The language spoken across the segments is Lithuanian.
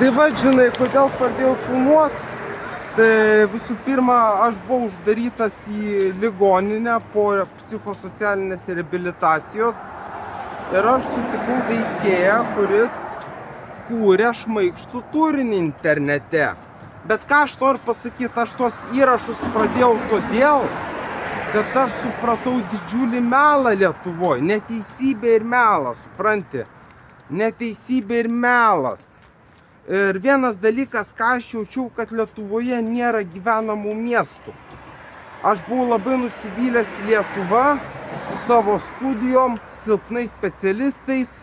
Tai va, žinai, kodėl pradėjau filmuoti. Tai visų pirma, aš buvau uždarytas į ligoninę po psichosocialinės reabilitacijos ir aš sutikau veikėją, kuris kūrė šmaikštų turinį internete. Bet ką aš noriu pasakyti, aš tos įrašus pradėjau todėl, kad aš supratau didžiulį melą Lietuvoje. Neteisybė ir melas, supranti? Neteisybė ir melas. Ir vienas dalykas, ką aš jaučiau, kad Lietuvoje nėra gyvenamų miestų. Aš buvau labai nusivylęs Lietuva, savo studijom, silpnais specialistais,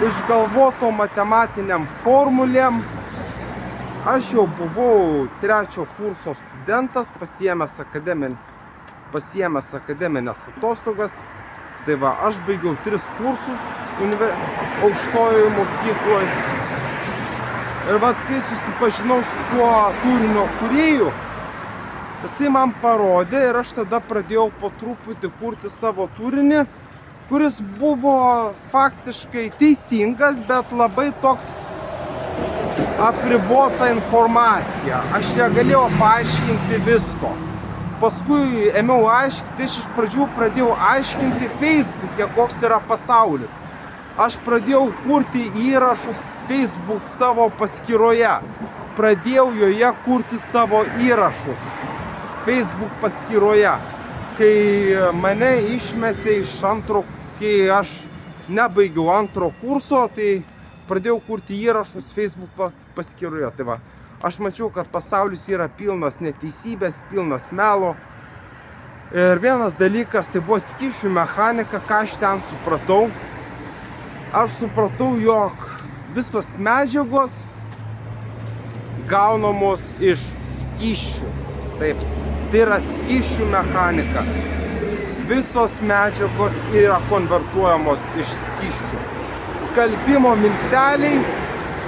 išgalvoto matematiniam formulėm. Aš jau buvau 3 kurso studentas, pasiėmęs akademinės atostogas. Tai va, aš baigiau 3 kursus aukštojoje mokykloje. Ir va, kai susipažinau su tuo turinio kūrėju, jisai man parodė ir aš tada pradėjau po truputį kurti savo turinį, kuris buvo faktiškai teisingas, bet labai toks apribota informacija. Aš negalėjau paaiškinti visko. Paskui ėmiau aiškinti, aš iš pradžių pradėjau aiškinti Facebook'e, koks yra pasaulis. Aš pradėjau kurti įrašus Facebook savo paskyroje. Pradėjau joje kurti savo įrašus Facebook paskyroje. Kai mane išmetė iš kai aš nebaigiau 2 kurso, tai pradėjau kurti įrašus Facebook paskyroje. Tai va. Aš mačiau, kad pasaulis yra pilnas neteisybės, pilnas melo. Ir vienas dalykas, tai buvo skysčių mechanika, ką aš ten supratau. Aš supratau, jog visos medžiagos gaunamos iš skysčių. Taip, tai yra skysčių mechanika. Visos medžiagos yra konvertuojamos iš skysčių. Skalbimo milteliai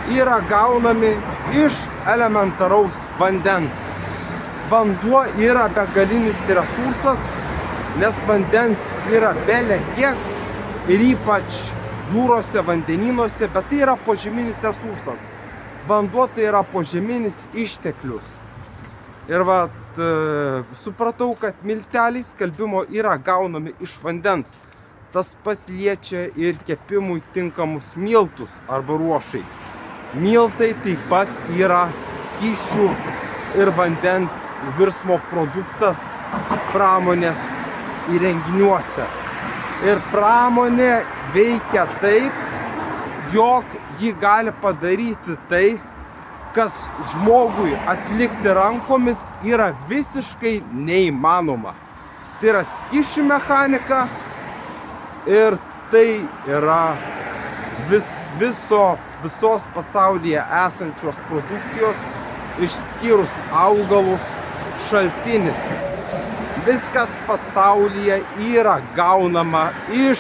yra gaunami iš elementaraus vandens. Vanduo yra begalinis resursas, nes vandens yra bele kiek ir ypač jūrose, vandenynuose, bet tai yra požeminis resursas. Vanduo tai yra požeminis išteklius. Ir supratau, kad milteliai skalbimo yra gaunami iš vandens. Tas pasliečia ir kepimui tinkamus miltus arba ruošai. Miltai taip pat yra skysčių ir vandens virsmo produktas pramonės įrenginiuose. Ir pramonė veikia taip, jog ji gali padaryti tai, kas žmogui atlikti rankomis yra visiškai neįmanoma. Tai yra skysčių mechanika ir tai yra visos pasaulyje esančios produkcijos, išskyrus augalus, šaltinis. Viskas pasaulyje yra gaunama iš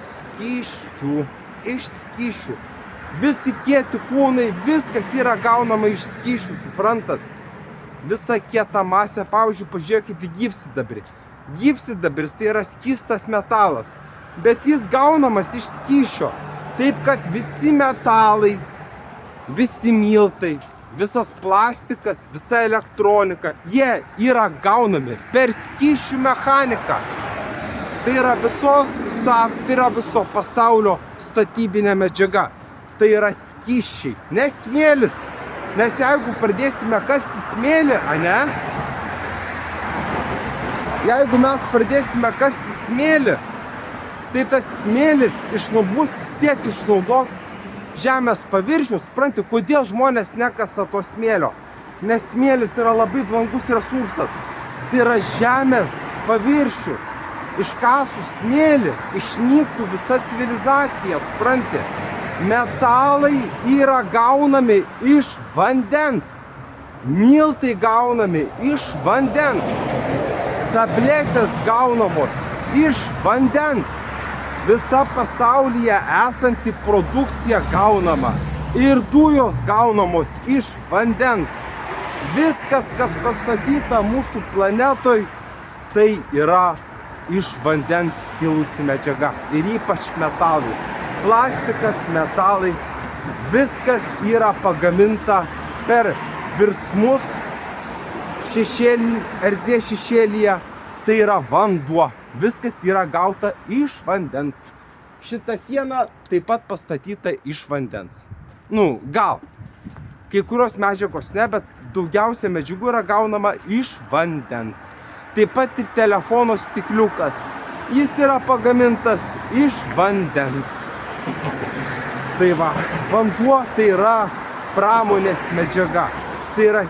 skysčių. Visi kieti kūnai, viskas yra gaunama iš skysčių, suprantat? Visa kieta masė, pavyzdžiui, pažiūrėkite gyvsidabrį. Gyvsidabris tai yra skystas metalas, bet jis gaunamas iš skysčio. Taip, kad visi metalai, visi miltai, visas plastikas, visa elektronika, jie yra gaunami per skysčių mechaniką. Tai yra viso pasaulio statybinė medžiaga. Tai yra skysčiai, ne smėlis. Nes jeigu pradėsime kasti smėlį, jeigu mes pradėsime kasti smėlį, tai tas smėlis bus tiek išnaudos žemės paviršius. Supranti, kodėl žmonės nekasa to smėlio? Nes smėlis yra labai brangus resursas. Tai yra žemės paviršius. Iškasus smėlį išnyktų visa civilizacija, supranti? Metalai yra gaunami iš vandens. Miltai gaunami iš vandens. Tabletės gaunamos iš vandens. Visa pasaulyje esanti produkcija gaunama ir dujos gaunamos iš vandens. Viskas, kas pastatyta mūsų planetoj, tai yra iš vandens kilusi medžiaga ir ypač metalai. Plastikas, metalai, viskas yra pagaminta per virsmus erdvės šešėlyje, tai yra vanduo. Viskas yra gauta iš vandens. Šita siena taip pat pastatyta iš vandens. Gal. Kai kurios medžiagos ne, bet daugiausia medžiagų yra gaunama iš vandens. Taip pat ir telefono stikliukas. Jis yra pagamintas iš vandens. Tai va, vanduo tai yra pramonės medžiaga. Tai yra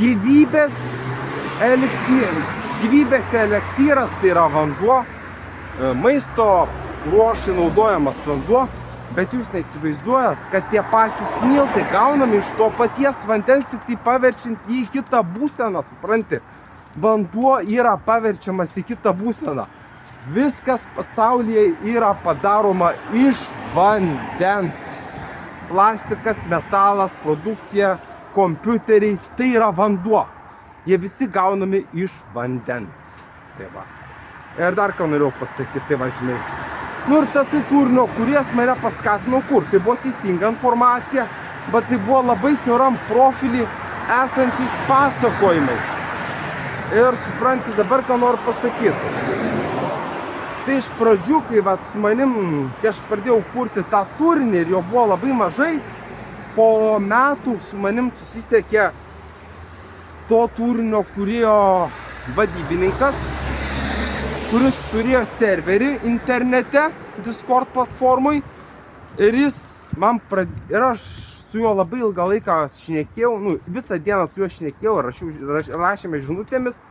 gyvybės eleksyras, tai yra vanduo. Maisto ruošai naudojamas vanduo. Bet jūs neįsivaizduojat, kad tie patys miltai gaunami iš to paties vandens, tik tai paverčiant jį į kitą būseną, supranti? Vanduo yra paverčiamas į kitą būseną. Viskas pasaulyje yra padaroma iš vandens. Plastikas, metalas, produkcija, kompiuteriai, tai yra vanduo. Jie visi gaunami iš vandens. Tai va. Ir dar ką norėjau pasakyti, tai va žinai. Ir tasai turinio kūrėjas mane paskatino kurti. Tai buvo teisinga informacija, bet tai buvo labai siauram profilį esantys pasakojimai. Ir supranti, dabar ką noriu pasakyti. Tai iš pradžių, kai su manim, kai aš pradėjau kurti tą turinį ir jo buvo labai mažai, po metų su manim susisiekė to turinio kūrėjo vadybininkas, kuris turėjo serverį internete, Discord platformui, ir aš su juo labai ilgą laiką šnekėjau, visą dieną su juo šnekėjau, rašėme žinutėmis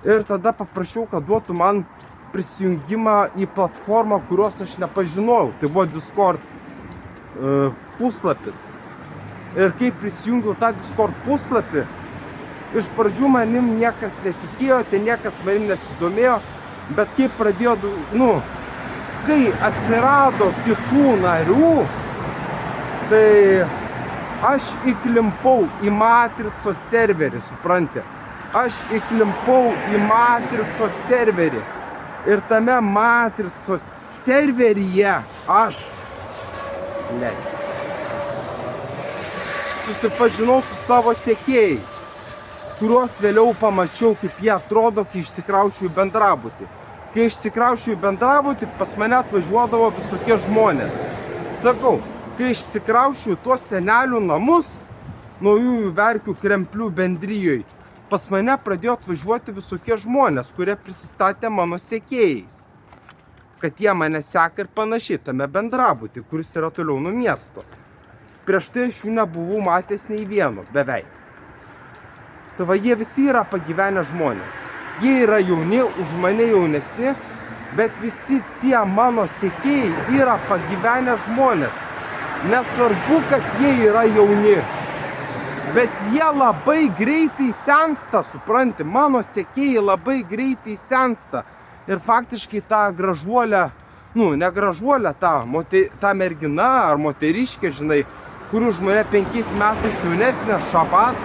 ir tada paprašiau, kad duotų man prisijungimą į platformą, kurios aš nepažinojau. Tai buvo Discord puslapis. Ir kai prisijungiau tą Discord puslapį, iš pradžių manim niekas netikėjo, tai niekas manim nesidomėjo. Bet kai pradėjo, kai atsirado kitų narių, tai aš įklimpau į Matricos serverį, supranti. Aš įklimpau į Matricos serverį. Ir tame Matricos serveryje aš susipažinau su savo sekėjais, kuriuos vėliau pamačiau, kaip jie atrodo, kai išsikraušiu į bendrabutį. Kai išsikraušiu į bendrabutį, pas mane atvažiuodavo visokie žmonės. Sakau, kai išsikraušiu tuos senelių namus, Naujųjų Verkių Kremplių bendrijoje, pas mane pradėjo atvažiuoti visokie žmonės, kurie prisistatė mano sekėjais. Kad jie mane seka ir panašiai tame bendrabutį, kuris yra toliau nuo miesto. Prieš tai aš jų nebuvau matęs nei vieno, beveik. Tai va, jie visi yra pagyvenę žmonės. Jie yra jauni, už mane jaunesni, bet visi tie mano sekėjai yra pagyvenę žmonės. Nesvarbu, kad jie yra jauni, bet jie labai greitai sensta, supranti, mano sekėjai labai greitai sensta. Ir faktiškai ta gražuolė, ne gražuolė, ta mergina ar moteriškė, žinai, kuri už mane 5 metais jaunesnė, Šabat,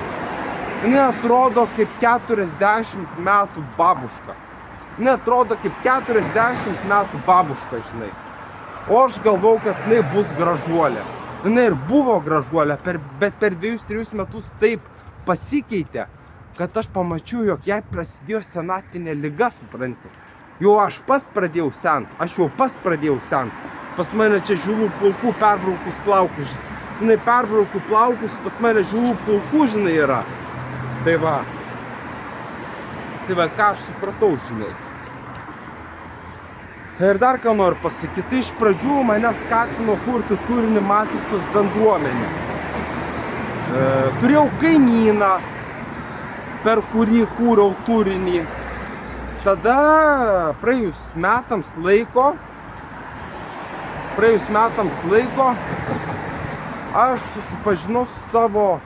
jinai atrodo kaip 40 metų babuška. Jinai atrodo kaip 40 metų babuška, žinai. O aš galvau, kad jinai bus gražuolė. Jinai ir buvo gražuolė, bet per 2-3 metus taip pasikeitė, kad aš pamačiau, jog jai prasidėjo senatvinė liga, supranti. Jau aš pas pradėjau sent. Pas mane čia žilų plaukų perbraukus plaukus. Jinai perbraukiu plaukus, pas mane žilų plaukų, žinai, yra. Tai va, ką aš supratau, žinai. Ir dar ką noriu pasakyti, tai iš pradžių mane skatino kurti turinį Matricos bendruomenę. Turėjau kaimyną, per kurį kūriau turinį. Tada praėjus metams laiko, aš susipažinau su savo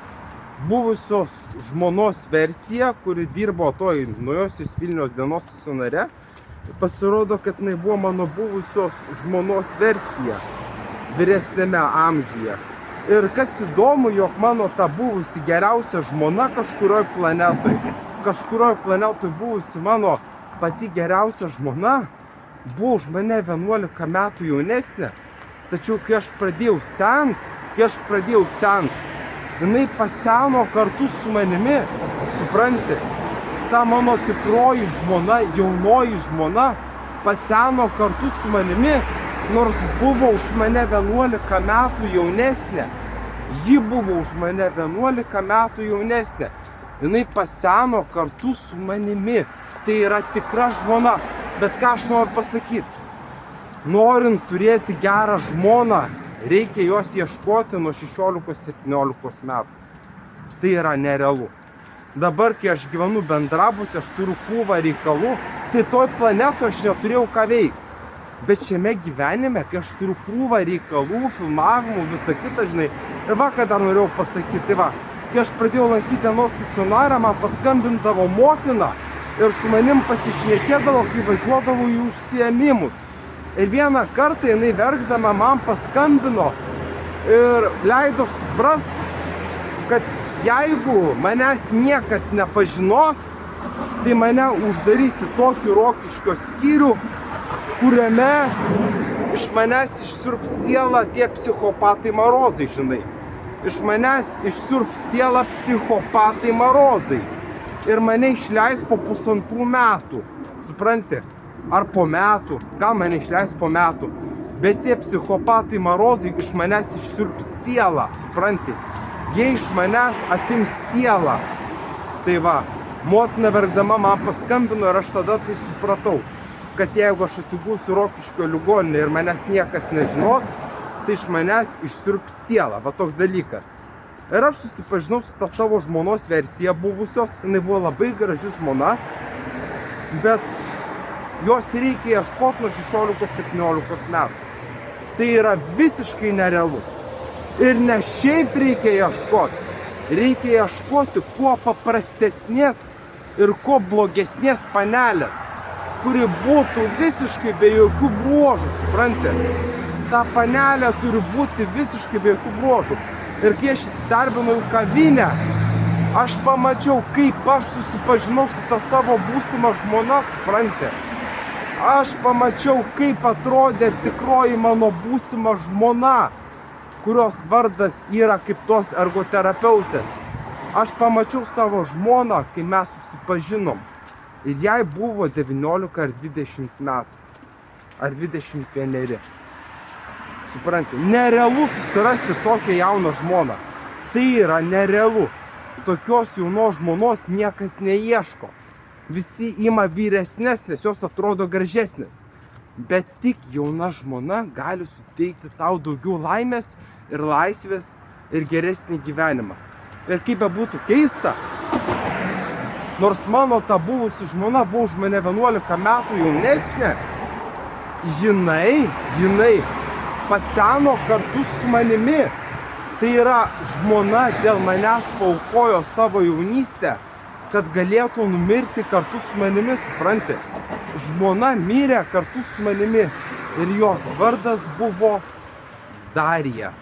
buvusios žmonos versija, kuri dirbo toj Naujosios Vilnios dienos stacionare. Pasirodo, kad jinai buvo mano buvusios žmonos versija vyresnėme amžiuje. Ir kas įdomu, jog mano ta buvusi geriausia žmona kažkurioj planetoj buvusi mano pati geriausia žmona buvo už mane 11 metų jaunesnė, tačiau kai aš pradėjau sent, jinai paseno kartu su manimi, supranti, ta mano tikroji žmona, jaunoji žmona, paseno kartu su manimi, nors buvo už mane 11 metų jaunesnė. Ji buvo už mane 11 metų jaunesnė. Jinai paseno kartu su manimi. Tai yra tikra žmona. Bet ką aš noriu pasakyti? Norint turėti gerą žmoną, reikia jos ieškoti nuo 16-17 metų. Tai yra nerealu. Dabar, kai aš gyvenu bendrabutį, aš turiu krūvą reikalų, tai toj planetoje aš neturėjau ką veikti. Bet šiame gyvenime, kai aš turiu krūvą reikalų, filmavimų, visą kitą, žinai, ir va, ką dar norėjau pasakyti, tai va, kai aš pradėjau lankyti dienos stacionarą, man paskambindavo motina ir su manim pasišnekėdavo, kai važiuodavau į užsiėmimus. Ir vieną kartą jinai verkdama man paskambino ir leido suprast, kad jeigu manęs niekas nepažinos, tai mane uždarys į tokį Rokiškio skyrių, kuriame iš manęs išsiurbs sielą tie psichopatai marozai, žinai. Iš manęs išsiurbs sielą psichopatai marozai. Ir mane išleis po 1,5 metų, supranti? Ar po metų, gal mane išleis po metų. Bet tie psichopatai marozai iš manęs išsiurbs sielą, supranti? Jie iš manęs atims sielą. Tai va, motina verkdama man paskambino ir aš tada tai supratau, kad jeigu aš atsigulsiu Rokiškio ligoninę ir manęs niekas nežinos, tai iš manęs išsiurbs sielą, va toks dalykas. Ir aš susipažinau su tą savo žmonos versiją buvusios, jinai buvo labai graži žmona, bet jos reikia ieškoti nuo 16-17 metų. Tai yra visiškai nerealu. Ir ne šiaip reikia ieškoti kuo paprastesnės ir kuo blogesnės panelės, kuri būtų visiškai be jokių bruožų, supranti? Ta panelė turi būti visiškai be jokių bruožų. Ir kai aš įsidarbinau į kavinę, aš pamačiau, kaip aš susipažinau su ta savo būsima žmona, supranti? Aš pamačiau, kaip atrodė tikroji mano būsima žmona, kurios vardas yra kaip tos ergoterapeutės. Aš pamačiau savo žmoną, kai mes susipažinom. Ir jai buvo 19 ar 20 metų. Ar 21. Supranti, nerealu susirasti tokią jauną žmoną. Tai yra nerealu. Tokios jaunos žmonos niekas neieško. Visi ima vyresnės, nes jos atrodo gražesnės. Bet tik jauna žmona gali suteikti tau daugiau laimės ir laisvės ir geresnį gyvenimą. Ir kaip bebūtų keista, nors mano ta buvusi žmona buvo už mane 11 metų jaunesnė, jinai paseno kartu su manimi. Tai yra žmona dėl manęs paaukojo savo jaunystę, kad galėtų numirti kartu su manimi, supranti? Žmona mirė kartu su manimi ir jos vardas buvo Darija.